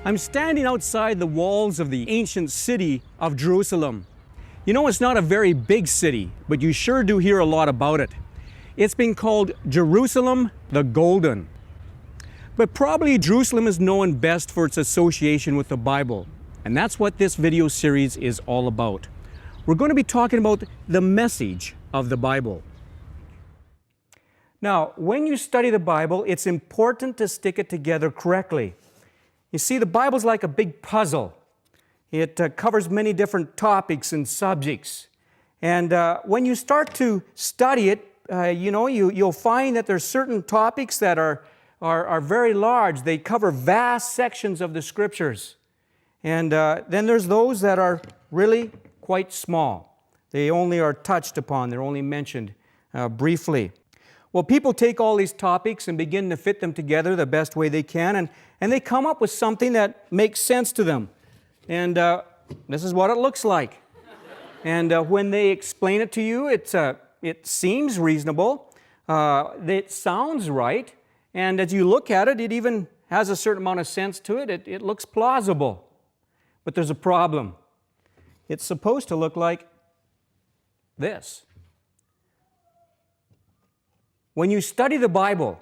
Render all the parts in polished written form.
I'm standing outside the walls of the ancient city of Jerusalem. You know, it's not a very big city, but you sure do hear a lot about it. It's been called Jerusalem the Golden. But probably Jerusalem is known best for its association with the Bible. And that's what this video series is all about. We're going to be talking about the message of the Bible. Now, when you study the Bible, it's important to stick it together correctly. You see, the Bible's like a big puzzle. It covers many different topics and subjects. And when you start to study it, you'll find that there's certain topics that are very large. They cover vast sections of the Scriptures. And then there's those that are really quite small. They only are touched upon. They're only mentioned briefly. Well, people take all these topics and begin to fit them together the best way they can, and they come up with something that makes sense to them. And this is what it looks like. And when they explain it to you, it seems reasonable. It sounds right. And as you look at it, it even has a certain amount of sense to it. It looks plausible. But there's a problem. It's supposed to look like this. When you study the Bible,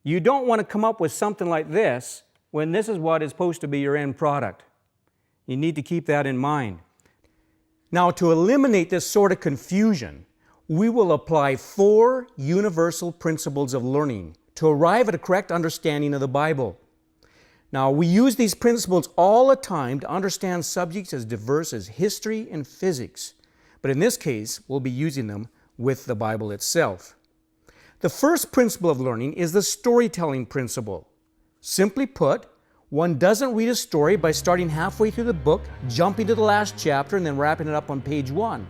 you don't want to come up with something like this when this is what is supposed to be your end product. You need to keep that in mind. Now, to eliminate this sort of confusion, we will apply 4 universal principles of learning to arrive at a correct understanding of the Bible. Now, we use these principles all the time to understand subjects as diverse as history and physics, but in this case, we'll be using them with the Bible itself. The first principle of learning is the storytelling principle. Simply put, one doesn't read a story by starting halfway through the book, jumping to the last chapter, and then wrapping it up on page 1.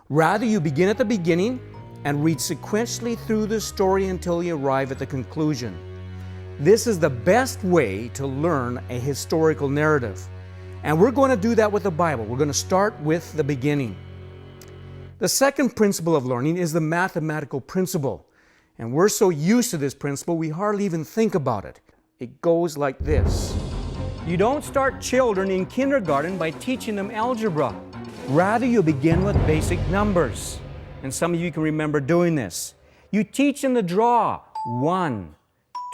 Rather, you begin at the beginning and read sequentially through the story until you arrive at the conclusion. This is the best way to learn a historical narrative. And we're going to do that with the Bible. We're going to start with the beginning. The second principle of learning is the mathematical principle. And we're so used to this principle, we hardly even think about it. It goes like this. You don't start children in kindergarten by teaching them algebra. Rather, you begin with basic numbers. And some of you can remember doing this. You teach them to draw 1,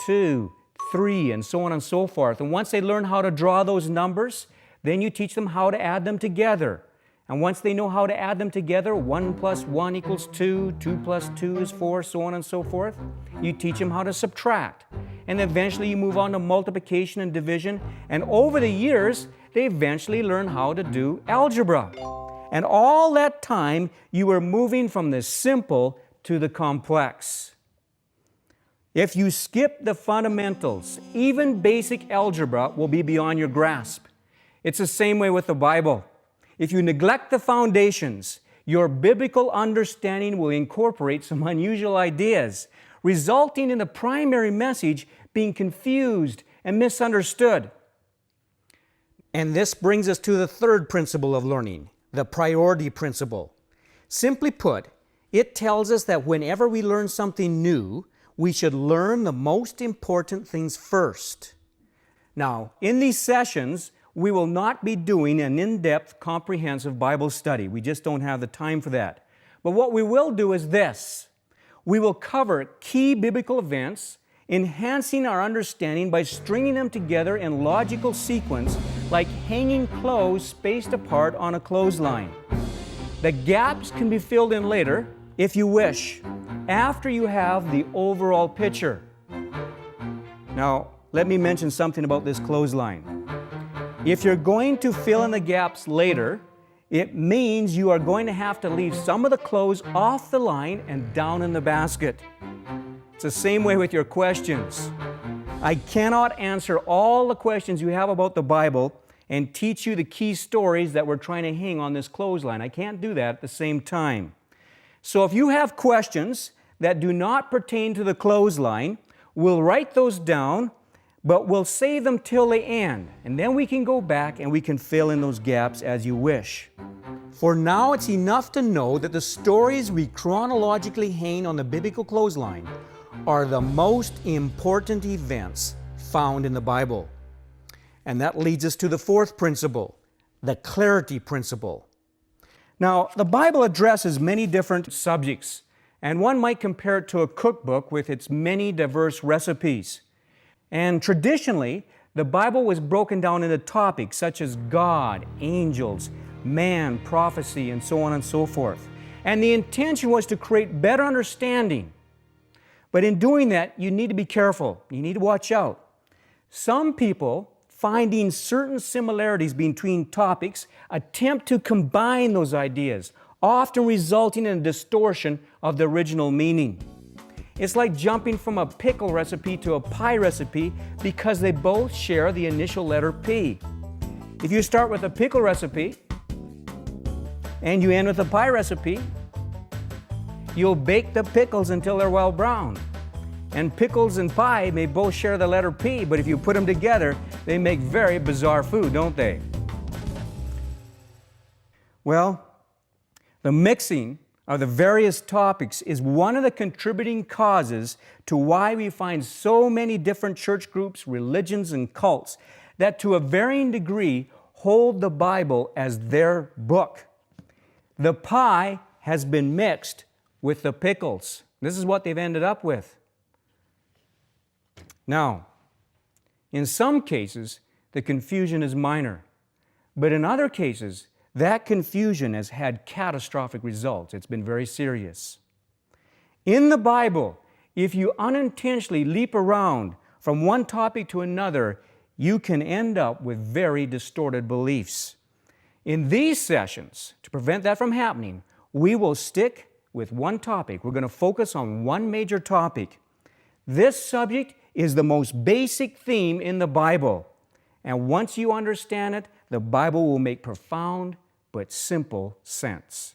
2, 3, and so on and so forth. And once they learn how to draw those numbers, then you teach them how to add them together. And once they know how to add them together, 1 plus 1 equals 2, 2 plus 2 is 4, so on and so forth, you teach them how to subtract. And eventually you move on to multiplication and division. And over the years, they eventually learn how to do algebra. And all that time, you are moving from the simple to the complex. If you skip the fundamentals, even basic algebra will be beyond your grasp. It's the same way with the Bible. If you neglect the foundations, your biblical understanding will incorporate some unusual ideas, resulting in the primary message being confused and misunderstood. And this brings us to the third principle of learning, the priority principle. Simply put, it tells us that whenever we learn something new, we should learn the most important things first. Now, in these sessions, we will not be doing an in-depth, comprehensive Bible study. We just don't have the time for that. But what we will do is this. We will cover key biblical events, enhancing our understanding by stringing them together in logical sequence like hanging clothes spaced apart on a clothesline. The gaps can be filled in later, if you wish, after you have the overall picture. Now, let me mention something about this clothesline. If you're going to fill in the gaps later, it means you are going to have to leave some of the clothes off the line and down in the basket. It's the same way with your questions. I cannot answer all the questions you have about the Bible and teach you the key stories that we're trying to hang on this clothesline. I can't do that at the same time. So if you have questions that do not pertain to the clothesline, we'll write those down, but we'll save them till the end, and then we can go back and we can fill in those gaps as you wish. For now, it's enough to know that the stories we chronologically hang on the biblical clothesline are the most important events found in the Bible. And that leads us to the fourth principle, the clarity principle. Now, the Bible addresses many different subjects, and one might compare it to a cookbook with its many diverse recipes. And traditionally, the Bible was broken down into topics such as God, angels, man, prophecy, and so on and so forth. And the intention was to create better understanding. But in doing that, you need to be careful. You need to watch out. Some people, finding certain similarities between topics, attempt to combine those ideas, often resulting in a distortion of the original meaning. It's like jumping from a pickle recipe to a pie recipe because they both share the initial letter P. If you start with a pickle recipe and you end with a pie recipe, you'll bake the pickles until they're well browned. And pickles and pie may both share the letter P, but if you put them together, they make very bizarre food, don't they? Well, the mixing of the various topics is one of the contributing causes to why we find so many different church groups, religions, and cults that to a varying degree hold the Bible as their book. The pie has been mixed with the pickles. This is what they've ended up with. Now, in some cases, the confusion is minor, but in other cases, that confusion has had catastrophic results. It's been very serious. In the Bible, if you unintentionally leap around from one topic to another, you can end up with very distorted beliefs. In these sessions, to prevent that from happening, we will stick with one topic. We're going to focus on one major topic. This subject is the most basic theme in the Bible. And once you understand it, the Bible will make profound but simple sense.